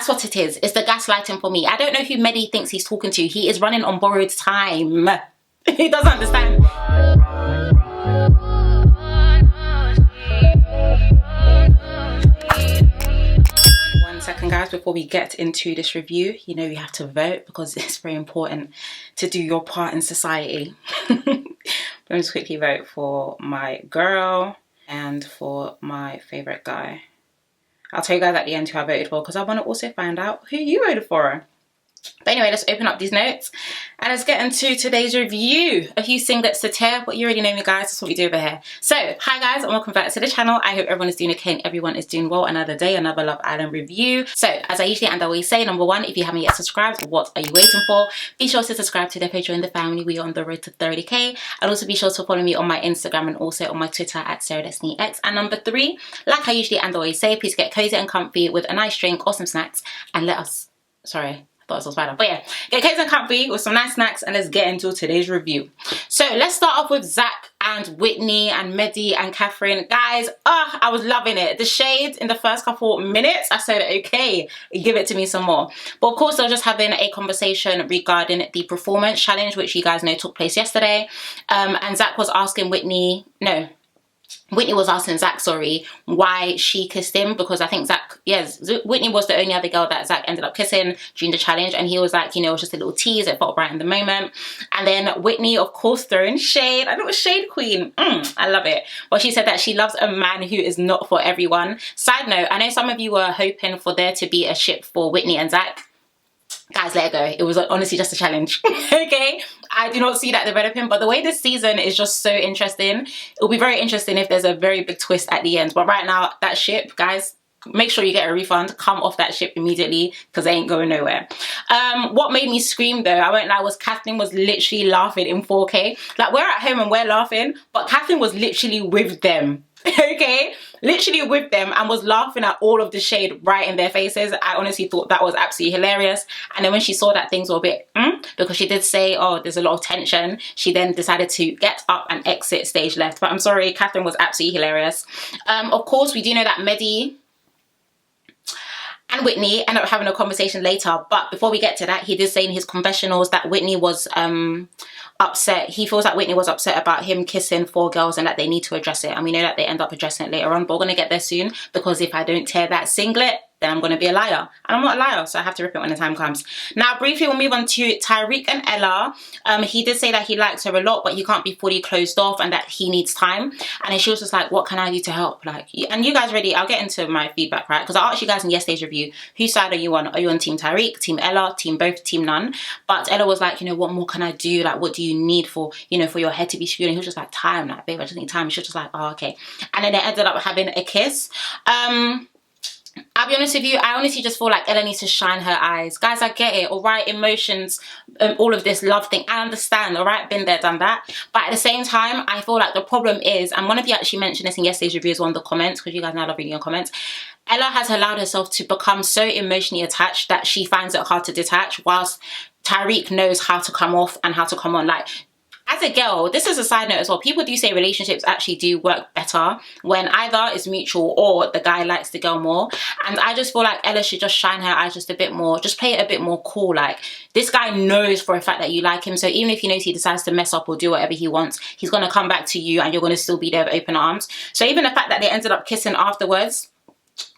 That's what it is. It's the gaslighting for me. I don't know who Medhi thinks he's talking to. He is running on borrowed time. He doesn't understand. Second, guys, before we get into this review, you know you have to vote because it's very important to do your part in society. Let me just quickly vote for my girl and for my favorite guy. I'll tell you guys at the end who I voted for because I want to also find out who you voted for. But anyway, let's open up these notes and let's get into today's review. A few singlets to tear, but you already know me, guys. That's what we do over here. So, hi guys, and welcome back to the channel. I hope everyone is doing okay and everyone is doing well. Another day, another Love Island review. So, as I usually and always say, number one, if you haven't yet subscribed, what are you waiting for? Be sure to subscribe to the page, join the family. We are on the road to 30k. And also be sure to follow me on my Instagram and also on my Twitter at SarahDestinyX. And number three, like I usually and always say, please get cozy and comfy with a nice drink or some snacks and let us, sorry, but yeah, get cozy and comfy with some nice snacks and let's get into today's review. So let's start off with Zach and Whitney and Medhi and Catherine. Guys, I was loving it. The shade in the first couple minutes, I said, okay, give it to me some more. But of course, they were just having a conversation regarding the performance challenge, which you guys know took place yesterday. And Zach was asking Whitney was asking Zach, sorry, why she kissed him, because I think Zach, yes, Whitney was the only other girl that Zach ended up kissing during the challenge, and he was like, you know, it was just a little tease, it felt right in the moment. And then Whitney, of course, throwing shade, a little shade queen, I love it. But she said that she loves a man who is not for everyone. Side note, I know some of you were hoping for there to be a ship for Whitney and Zach. Guys, let it go. It was honestly just a challenge. Okay, I do not see that developing, but the way this season is just so interesting, it'll be very interesting if there's a very big twist at the end. But right now, that ship, guys, make sure you get a refund. Come off that ship immediately because they ain't going nowhere. What made me scream though, I won't lie, was Catherine was literally laughing in 4K. Like, we're at home and we're laughing, but Catherine was literally with them. Okay, literally with them, and was laughing at all of the shade right in their faces. I honestly thought that was absolutely hilarious. And then when she saw that things were a bit because she did say, oh, there's a lot of tension, she then decided to get up and exit stage left. But I'm sorry, Catherine was absolutely hilarious. Of course, we do know that Medhi and Whitney end up having a conversation later, but before we get to that, he did say in his confessionals that Whitney was upset. He feels that Whitney was upset about him kissing 4 girls and that they need to address it, and we know that they end up addressing it later on, but we're going to get there soon, because if I don't tear that singlet, then I'm going to be a liar, and I'm not a liar, so I have to rip it when the time comes. Now briefly, we'll move on to Tyrique and Ella. He did say that he likes her a lot, but he can't be fully closed off and that he needs time. And then she was just like, what can I do to help? Like, and you guys ready? I'll get into my feedback, right? Because I asked you guys in yesterday's review, whose side are you on? Are you on team Tyrique, team Ella, team both, team none? But Ella was like, you know, what more can I do? Like, what do you need for, you know, for your head to be screwed? And he was just like, time. Like, babe, I just need time. She was just like, oh, okay. And then they ended up having a kiss. I'll be honest with you, I honestly just feel like Ella needs to shine her eyes. Guys, I get it, all right? Emotions, all of this love thing, I understand, all right? Been there, done that. But at the same time, I feel like the problem is, and one of you actually mentioned this in yesterday's review as well in the comments, because you guys know I love reading your comments, Ella has allowed herself to become so emotionally attached that she finds it hard to detach, whilst Tyrique knows how to come off and how to come on. Like, as a girl, this is a side note as well, people do say relationships actually do work better when either it's mutual or the guy likes the girl more. And I just feel like Ella should just shine her eyes just a bit more, just play it a bit more cool. Like, this guy knows for a fact that you like him, so even if he knows he decides to mess up or do whatever he wants, he's going to come back to you and you're going to still be there with open arms. So even the fact that they ended up kissing afterwards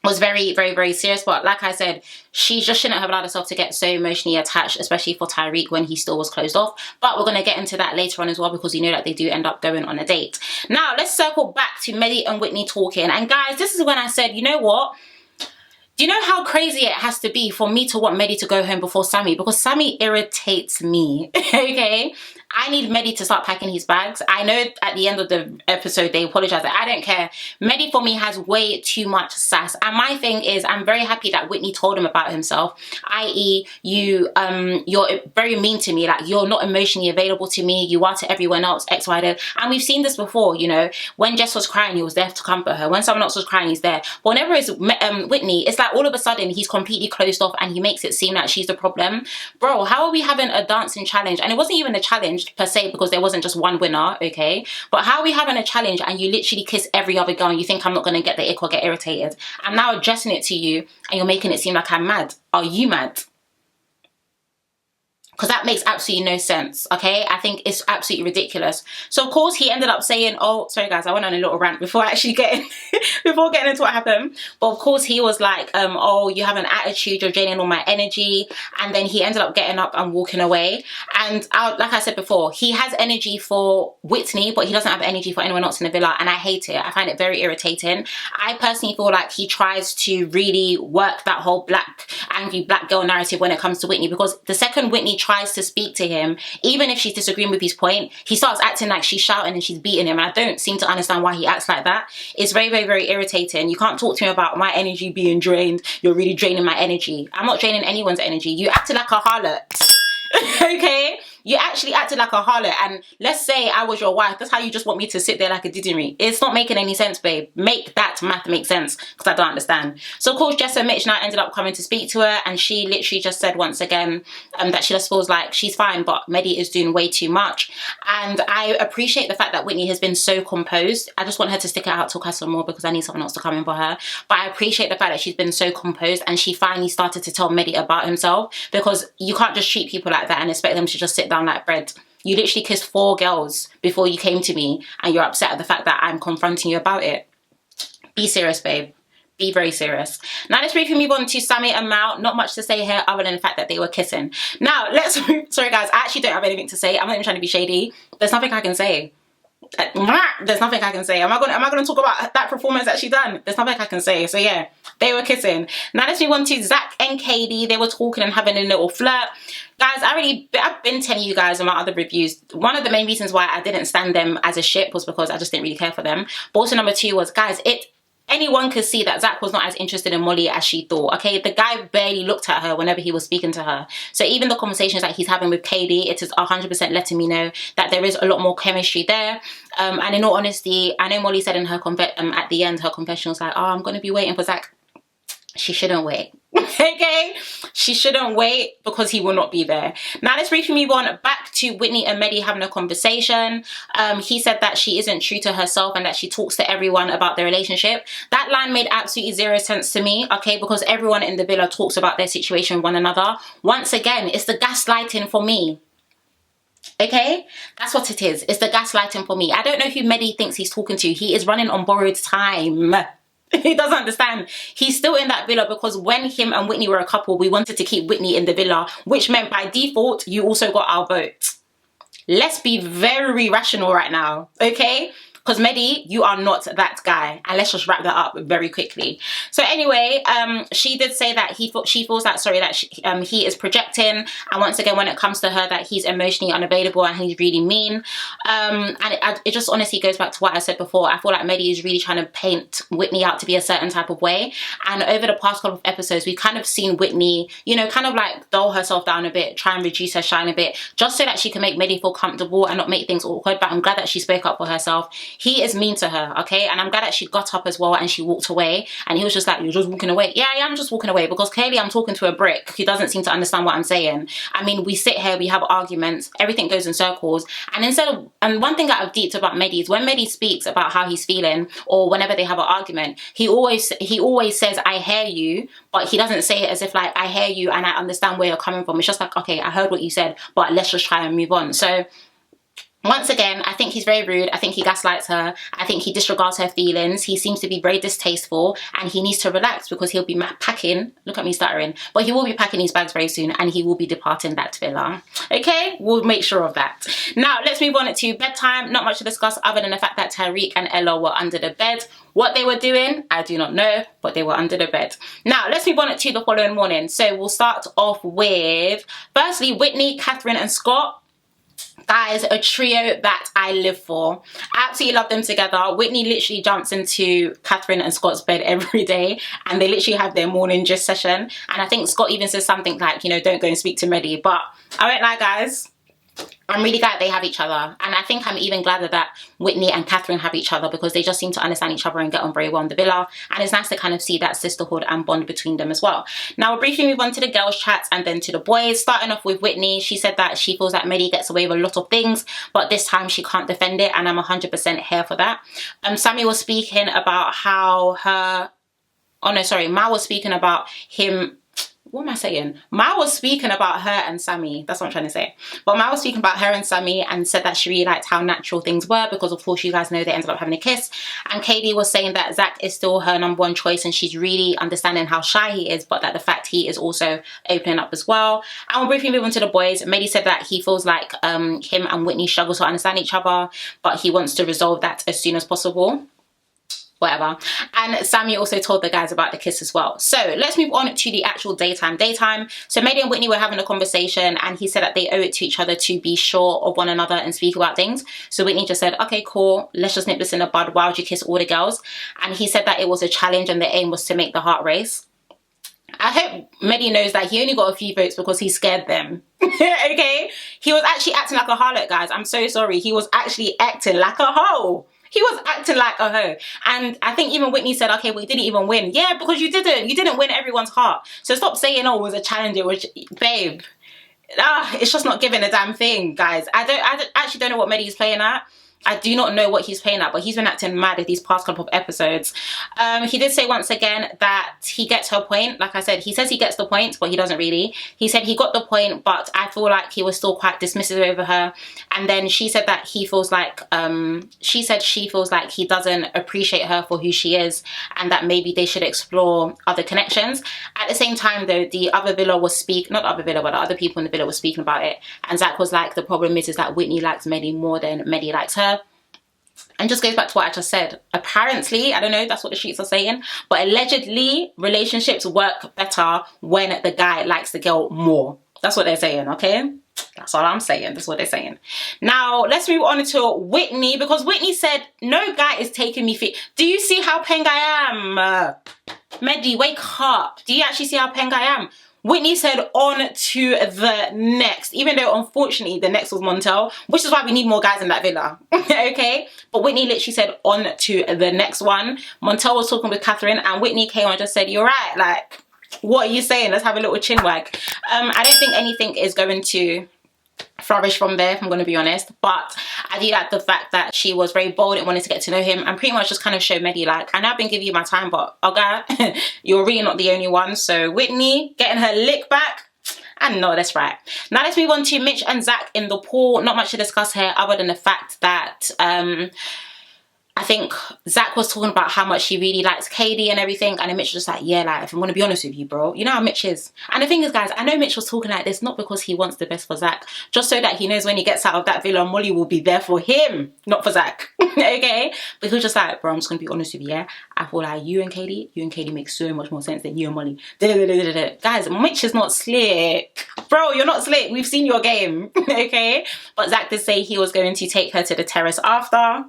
was very, very, very serious. But like I said, she just shouldn't have allowed herself to get so emotionally attached, especially for Tyrique when he still was closed off. But we're going to get into that later on as well, because you know that they do end up going on a date. Now let's circle back to Medhi and Whitney talking. And guys, this is when I said, you know what? Do you know how crazy it has to be for me to want Medhi to go home before Sammy? Because Sammy irritates me, okay? I need Medhi to start packing his bags. I know at the end of the episode they apologized. I don't care. Medhi for me has way too much sass. And my thing is, I'm very happy that Whitney told him about himself. I.e., you're very mean to me. Like, you're not emotionally available to me. You are to everyone else, X, Y, Z. And we've seen this before, you know. When Jess was crying, he was there to comfort her. When someone else was crying, he's there. But whenever it's Whitney, it's like all of a sudden he's completely closed off and he makes it seem like she's the problem. Bro, how are we having a dancing challenge? And it wasn't even a challenge. challenge per se because there wasn't just one winner, okay? But how are we having a challenge and you literally kiss every other girl and you think I'm not going to get the ick or get irritated? I'm now addressing it to you and you're making it seem like I'm mad. Are you mad? Because that makes absolutely no sense, okay? I think it's absolutely ridiculous. So, of course, he ended up saying, oh, sorry, guys, I went on a little rant before actually getting into what happened. But, of course, he was like, oh, you have an attitude, you're draining all my energy. And then he ended up getting up and walking away. And like I said before, he has energy for Whitney, but he doesn't have energy for anyone else in the villa. And I hate it. I find it very irritating. I personally feel like he tries to really work that whole angry black girl narrative when it comes to Whitney. Because the second Whitney tries to speak to him, even if she's disagreeing with his point, he starts acting like she's shouting and she's beating him, and I don't seem to understand why he acts like that. It's very, very, very irritating. You can't talk to me about my energy being drained. You're really draining my energy. I'm not draining anyone's energy. You acted like a harlot. Okay? You actually acted like a harlot, and let's say I was your wife. That's how you just want me to sit there like a didgeridoo. It's not making any sense, babe. Make that math make sense, because I don't understand. So, of course, Jess and Mitch now ended up coming to speak to her, and she literally just said once again that she just feels like she's fine, but Medhi is doing way too much. And I appreciate the fact that Whitney has been so composed. I just want her to stick it out, talk her some more, because I need someone else to come in for her. But I appreciate the fact that she's been so composed, and she finally started to tell Medhi about himself, because you can't just treat people like that and expect them to just sit down like bread. You literally kissed 4 girls before you came to me, and you're upset at the fact that I'm confronting you about it. Be serious, babe. Be very serious. Now let's briefly move on to Sammy and Mal. Not much to say here other than the fact that they were kissing. Now let's sorry guys, I actually don't have anything to say. I'm not even trying to be shady. There's nothing I can say. There's nothing I can say. Am I gonna talk about that performance that she done? There's nothing I can say. So yeah, they were kissing. Now let's move on to Zach and Kady. They were talking and having a little flirt. Guys, I've been telling you guys in my other reviews, one of the main reasons why I didn't stand them as a ship was because I just didn't really care for them. But also number 2 was, guys, anyone could see that Zach was not as interested in Molly as she thought, okay? The guy barely looked at her whenever he was speaking to her. So even the conversations that he's having with Kady, it is 100% letting me know that there is a lot more chemistry there. And in all honesty, I know Molly said in her at the end, her confession was like, oh, I'm going to be waiting for Zach. She shouldn't wait. Okay? She shouldn't wait, because he will not be there. Now let's briefly move on back to Whitney and Medhi having a conversation. He said that she isn't true to herself and that she talks to everyone about their relationship. That line made absolutely 0 sense to me, okay? Because everyone in the villa talks about their situation with one another. Once again, it's the gaslighting for me. Okay, that's what it is. It's the gaslighting for me. I don't know who Medhi thinks he's talking to. He is running on borrowed time. He doesn't understand. He's still in that villa because when him and Whitney were a couple, we wanted to keep Whitney in the villa, which meant by default, you also got our vote. Let's be very rational right now, okay? Because Medhi, you are not that guy. And let's just wrap that up very quickly. So anyway, she did say that she feels that, sorry, that he is projecting. And once again, when it comes to her, that he's emotionally unavailable and he's really mean. And it just honestly goes back to what I said before. I feel like Medhi is really trying to paint Whitney out to be a certain type of way. And over the past couple of episodes, we've kind of seen Whitney, you know, kind of like dull herself down a bit, try and reduce her shine a bit, just so that she can make Medhi feel comfortable and not make things awkward. But I'm glad that she spoke up for herself. He is mean to her, okay? And I'm glad that she got up as well and she walked away. And he was just like, you're just walking away. Yeah, I'm just walking away, because clearly I'm talking to a brick who doesn't seem to understand what I'm saying. I mean, we sit here, we have arguments, everything goes in circles. And one thing that I've deeped about Medhi is when Medhi speaks about how he's feeling, or whenever they have an argument, he always says, I hear you, but he doesn't say it as if like, I hear you and I understand where you're coming from. It's just like, okay, I heard what you said, but let's just try and move on. So once again, I think he's very rude. I think he gaslights her. I think he disregards her feelings. He seems to be very distasteful, and he needs to relax because he'll be packing. Look at me stuttering. But he will be packing his bags very soon, and he will be departing that villa. Okay? We'll make sure of that. Now, let's move on to bedtime. Not much to discuss other than the fact that Tyrique and Ella were under the bed. What they were doing, I do not know, but they were under the bed. Now, let's move on to the following morning. So we'll start off with, firstly, Whitney, Catherine, and Scott. Guys, a trio that I live for. I absolutely love them together. Whitney literally jumps into Catherine and Scott's bed every day, and they literally have their morning gist session. And I think Scott even says something like, you know, don't go and speak to Medhi. But I won't lie, guys, I'm really glad they have each other, and I think I'm even gladder that Whitney and Catherine have each other, because they just seem to understand each other and get on very well in the villa, and it's nice to kind of see that sisterhood and bond between them as well. Now we'll briefly move on to the girls' chats and then to the boys, starting off with Whitney. She said that she feels that Medhi gets away with a lot of things, but this time she can't defend it, and I'm 100% here for that. Sammy was speaking about how Mal was speaking about him. What am I saying? Mal was speaking about her and Sammy. That's what I'm trying to say. But Mal was speaking about her and Sammy and said that she really liked how natural things were, because of course you guys know they ended up having a kiss. And Kady was saying that Zach is still her #1 choice, and she's really understanding how shy he is, but that the fact he is also opening up as well. And we'll briefly move on to the boys. Medhi said that he feels like him and Whitney struggle to understand each other, but he wants to resolve that as soon as possible. Whatever. And Sammy also told the guys about the kiss as well. So let's move on to the actual daytime. So Medhi and Whitney were having a conversation, and he said that they owe it to each other to be sure of one another and speak about things. So Whitney just said, okay, cool, let's just nip this in the bud. Why would you kiss all the girls? And he said that it was a challenge and the aim was to make the heart race. I hope Medhi knows that he only got a few votes because he scared them. Okay? He was actually acting like a harlot, guys. I'm so sorry. He was actually acting like a hoe. He was acting like a hoe. And I think even Whitney said, okay, well, you didn't even win. Yeah, because you didn't win everyone's heart. So stop saying, oh, it was a challenge, which, babe, it's just not giving a damn thing, guys. I actually don't know what Medhi's playing at. I do not know what he's playing at, but he's been acting mad with these past couple of episodes. He did say once again that he gets her point. Like I said, he says he gets the point, but he doesn't really. He said he got the point, but I feel like he was still quite dismissive over her. And then she said that he feels like, she feels like he doesn't appreciate her for who she is, and that maybe they should explore other connections. At the same time, though, the other villa was not the other villa, but the other people in the villa were speaking about it. And Zach was like, the problem is that Whitney likes Medhi more than Medhi likes her. And just goes back to what I just said. Apparently, I don't know, that's what the sheets are saying, but allegedly, relationships work better when the guy likes the girl more. That's what they're saying, okay? That's all I'm saying. That's what they're saying. Now, let's move on to Whitney, because Whitney said, no guy is taking me fit. Do you see how peng I am? Medhi, wake up. Do you actually see how peng I am? Whitney said on to the next, even though unfortunately the next was Montel, which is why we need more guys in that villa. Okay? But Whitney literally said on to the next one. Montel was talking with Catherine, and Whitney came and just said, you're right, like, what are you saying? Let's have a little chin wag. I don't think anything is going to flourish from there, if I'm going to be honest, but I do like the fact that she was very bold and wanted to get to know him, and pretty much just kind of show Medhi, like, I know I've been giving you my time, but okay, you're really not the only one. So Whitney getting her lick back, and no, that's right. Now let's move on to Mitch and Zach in the pool. Not much to discuss here other than the fact that I think Zach was talking about how much he really likes Kady and everything, and then Mitch was just like, yeah, like, if I'm going to be honest with you, bro, you know how Mitch is. And the thing is, guys, I know Mitch was talking like this not because he wants the best for Zach, just so that he knows when he gets out of that villa, Molly will be there for him, not for Zach. Okay? But he was just like, bro, I'm just going to be honest with you, yeah? I feel like you and Kady make so much more sense than you and Molly. Guys, Mitch is not slick. Bro, you're not slick. We've seen your game. Okay? But Zach did say he was going to take her to the terrace after.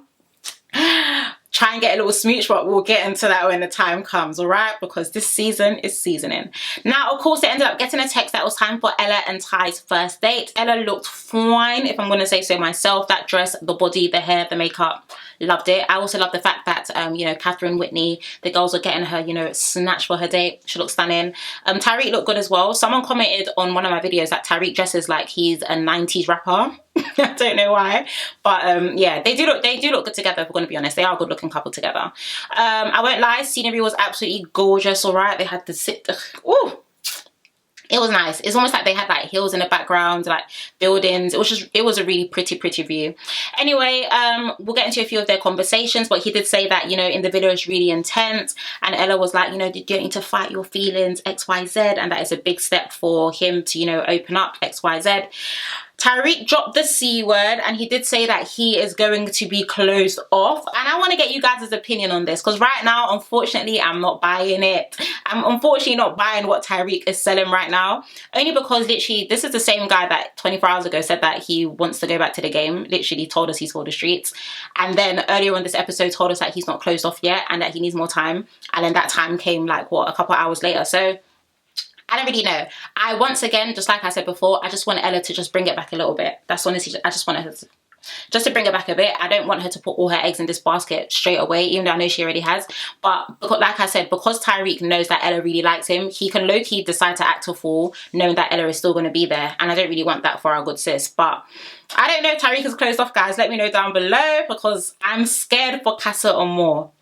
Try and get a little smooch, but we'll get into that when the time comes, all right? Because this season is seasoning. Now, of course, they ended up getting a text that was time for Ella and Ty's first date. Ella looked fine, if I'm going to say so myself. That dress, the body, the hair, the makeup, loved it. I also love the fact that, you know, Catherine, Whitney, the girls were getting her, you know, snatched for her date. She looked stunning. Tyrique looked good as well. Someone commented on one of my videos that Tyrique dresses like he's a 90s rapper. I don't know why, but yeah, they do look good together, if we're going to be honest. They are a good looking couple together. I won't lie, scenery was absolutely gorgeous, all right? They had to sit, ooh, it was nice. It's almost like they had like hills in the background, like buildings. It was a really pretty view. Anyway, we'll get into a few of their conversations, but he did say that, you know, in the video it's really intense, and Ella was like, you know, you don't need to fight your feelings, XYZ, and that is a big step for him to, you know, open up, XYZ. Tyrique dropped the C word, and he did say that he is going to be closed off. And I want to get you guys' opinion on this, because right now, unfortunately, I'm not buying it. I'm unfortunately not buying what Tyrique is selling right now. Only because literally, this is the same guy that 24 hours ago said that he wants to go back to the game. Literally told us he's for the streets. And then earlier on this episode told us that he's not closed off yet and that he needs more time. And then that time came like, what, a couple hours later. So I don't really know. Once again, just like I said before, I just want Ella to just bring it back a little bit. That's honestly, I just want her to just to bring it back a bit. I don't want her to put all her eggs in this basket straight away, even though I know she already has. But because, like I said, because Tyrique knows that Ella really likes him, he can low-key decide to act a fool knowing that Ella is still going to be there. And I don't really want that for our good sis. But I don't know if Tyrique is closed off, guys. Let me know down below, because I'm scared for Casa or more.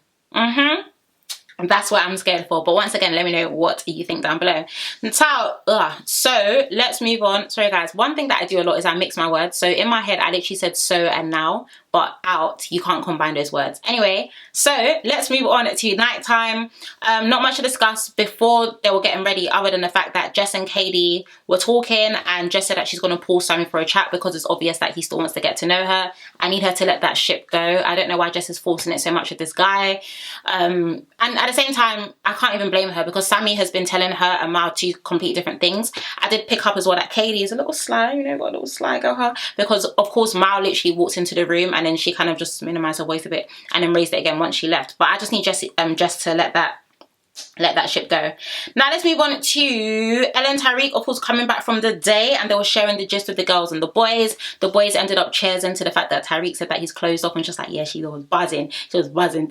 And that's what I'm scared for. But once again, let me know what you think down below. So let's move on. Sorry guys, one thing that I do a lot is I mix my words. So in my head, I literally said so and now, but out, you can't combine those words. Anyway, so let's move on to nighttime. Not much to discuss before they were getting ready, other than the fact that Jess and Kady were talking, and Jess said that she's going to pull Sammy for a chat because it's obvious that he still wants to get to know her. I need her to let that ship go. I don't know why Jess is forcing it so much with this guy. And at the same time, I can't even blame her, because Sammy has been telling her and Mal two complete different things. I did pick up as well that Kady is a little sly, you know, got a little sly girl, her, because of course Mal literally walked into the room and then she kind of just minimized her voice a bit and then raised it again once she left. But I just need Jess to let that ship go. Now let's move on to Ella and Tyrique, of course, coming back from the day, and they were sharing the gist with the girls and the boys. The boys ended up cheersing to the fact that Tyrique said that he's closed off, and just like, yeah, she was buzzing. She was buzzing.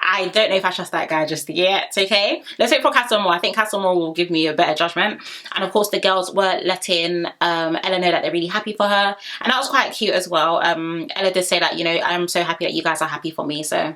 I don't know if I trust that guy just yet, okay? Let's wait for Castlemore. I think Castlemore will give me a better judgment. And of course, the girls were letting Ella know that they're really happy for her. And that was quite cute as well. Ella did say that, you know, I'm so happy that you guys are happy for me, so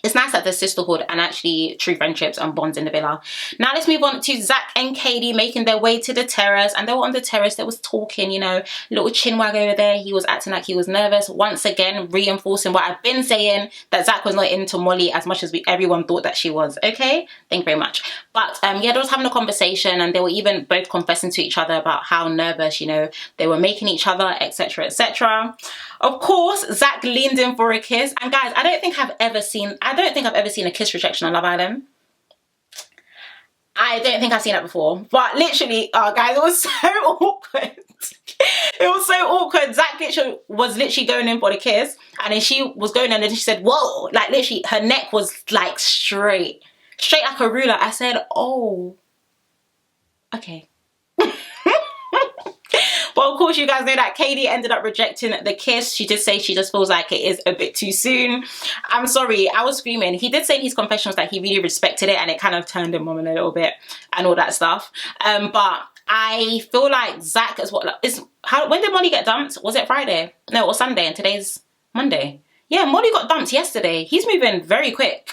it's nice that there's sisterhood and actually true friendships and bonds in the villa. Now let's move on to Zach and Kady making their way to the terrace. And they were on the terrace, they was talking, you know, little chinwag over there. He was acting like he was nervous. Once again, reinforcing what I've been saying, that Zach was not into Molly as much as everyone thought that she was. Okay, thank you very much. But yeah, they was having a conversation, and they were even both confessing to each other about how nervous, you know, they were making each other, etc, etc. Of course, Zach leaned in for a kiss. And guys, I don't think I've ever seen a kiss rejection on Love Island. I don't think I've seen that before. But literally, oh guys, it was so awkward. It was so awkward. Zach was literally going in for the kiss, and then she was going in, and then she said, whoa, like literally her neck was like straight like a ruler. I said, oh, okay. Well, of course, you guys know that Kady ended up rejecting the kiss. She did say she just feels like it is a bit too soon. I'm sorry, I was screaming. He did say in his confessions that he really respected it, and it kind of turned him on a little bit and all that stuff. But I feel like Zach as well. When did Molly get dumped? Was it Friday? No, or Sunday, and today's Monday. Yeah, Molly got dumped yesterday. He's moving very quick,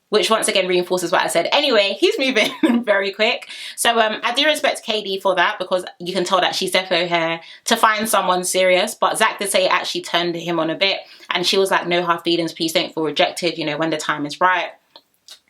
which once again reinforces what I said. Anyway, he's moving very quick. So I do respect Kady for that, because you can tell that she's definitely here to find someone serious. But Zach did say it actually turned him on a bit, and she was like, no hard feelings, please don't feel rejected, you know, when the time is right.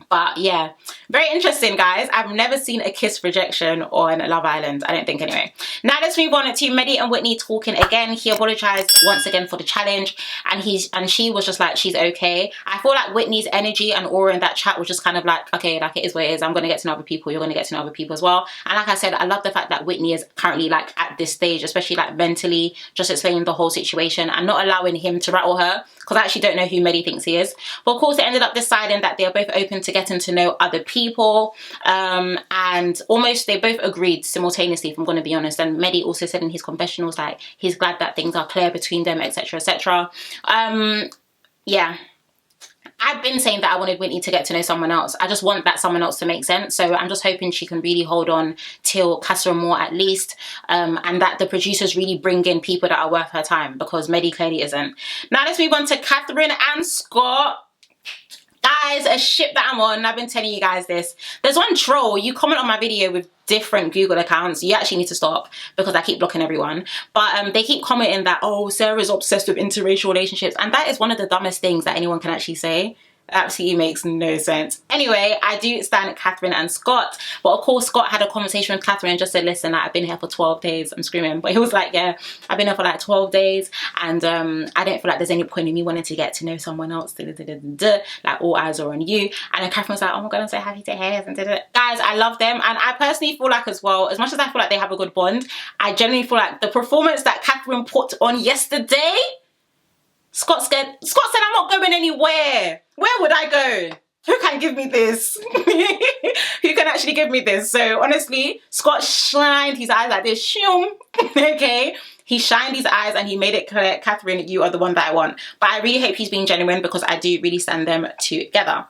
But yeah, very interesting, guys. I've never seen a kiss rejection on Love Island, I don't think, anyway. Now let's move on to Medhi and Whitney talking again. He apologized once again for the challenge, and she was just like, she's okay. I feel like Whitney's energy and aura in that chat was just kind of like, okay, like it is what it is. I'm gonna get to know other people, you're gonna get to know other people as well. And like I said, I love the fact that Whitney is currently like at this stage, especially like mentally, just explaining the whole situation and not allowing him to rattle her, because I actually don't know who Medhi thinks he is. But of course, they ended up deciding that they are both open to getting to know other people, and almost they both agreed simultaneously, if I'm going to be honest. And Medhi also said in his confessionals like he's glad that things are clear between them, etc, etc. Yeah, I've been saying that I wanted Whitney to get to know someone else. I just want that someone else to make sense. So I'm just hoping she can really hold on till Casa Amor at least, and that the producers really bring in people that are worth her time, because Medhi clearly isn't. Now let's move on to Catherine and Scott. Guys, a ship that I'm on, I've been telling you guys this. There's one troll, you comment on my video with different Google accounts. You actually need to stop, because I keep blocking everyone. But they keep commenting that, oh, Sarah's obsessed with interracial relationships. And that is one of the dumbest things that anyone can actually say. Absolutely makes no sense. Anyway, I do stand Catherine and Scott, but of course Scott had a conversation with Catherine and just said, listen, like, I've been here for 12 days. I'm screaming, but he was like, yeah, I've been here for like 12 days, and I don't feel like there's any point in me wanting to get to know someone else, like all eyes are on you. And then Catherine was like, oh my god, I'm so happy to hear this. Guys, I love them, and I personally feel like as well, as much as I feel like they have a good bond, I genuinely feel like the performance that Catherine put on yesterday, Scott said, I'm not going anywhere. Where would I go? Who can give me this? Who can actually give me this? So honestly, Scott shined his eyes like this. Shoom. Okay. He shined his eyes and he made it clear, Catherine, you are the one that I want. But I really hope he's being genuine because I do really stand them together.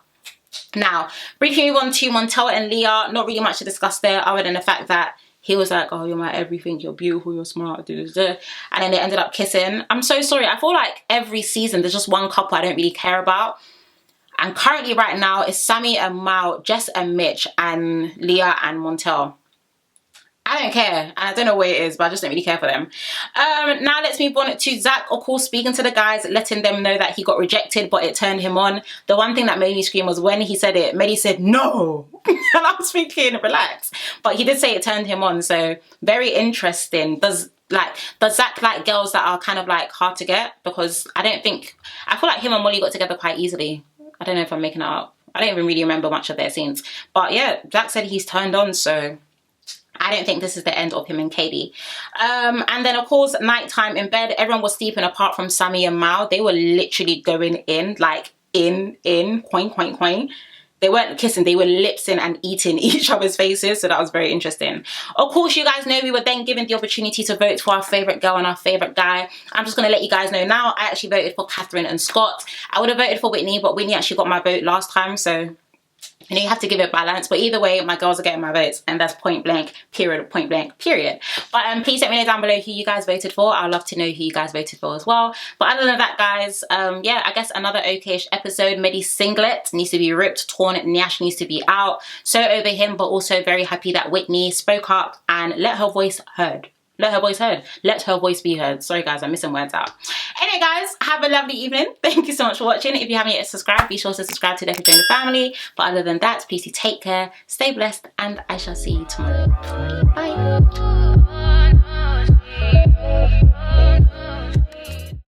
Now, briefly move on to Montel and Leah. Not really much to discuss there other than the fact that he was like, oh, you're my everything, you're beautiful, you're smart, and then they ended up kissing. I'm so sorry. I feel like every season there's just one couple I don't really care about. And currently right now it's Sammy and Mal, Jess and Mitch, and Leah and Montel. I don't care, and I don't know what it is, but I just don't really care for them. Now let's move on to Zach, of course, speaking to the guys, letting them know that he got rejected, but it turned him on. The one thing that made me scream was when he said it, Medhi said, no. And I was thinking, relax. But he did say it turned him on, so very interesting. Does Zach like girls that are kind of like hard to get? Because I feel like him and Molly got together quite easily. I don't know if I'm making it up. I don't even really remember much of their scenes. But yeah, Zach said he's turned on, so I don't think this is the end of him and Kady. And then, of course, nighttime in bed, everyone was sleeping apart from Sammy and Mal. They were literally going in, like, in, coin, coin, coin. They weren't kissing, they were lipsing and eating each other's faces, so that was very interesting. Of course, you guys know we were then given the opportunity to vote for our favourite girl and our favourite guy. I'm just going to let you guys know now, I actually voted for Catherine and Scott. I would have voted for Whitney, but Whitney actually got my vote last time, so you know, you have to give it balance. But either way, my girls are getting my votes, and that's point blank, period, point blank, period. But please let me know down below who you guys voted for. I'd love to know who you guys voted for as well. But other than that, guys, yeah, I guess another okay-ish episode. Medhi's singlet needs to be ripped, torn, Nyash needs to be out. So over him, but also very happy that Whitney spoke up and let her voice heard. Let her voice heard. Let her voice be heard. Sorry guys, I'm missing words out. Anyway guys, have a lovely evening. Thank you so much for watching. If you haven't yet subscribed, be sure to subscribe to join the family. But other than that, please take care, stay blessed, and I shall see you tomorrow. Bye.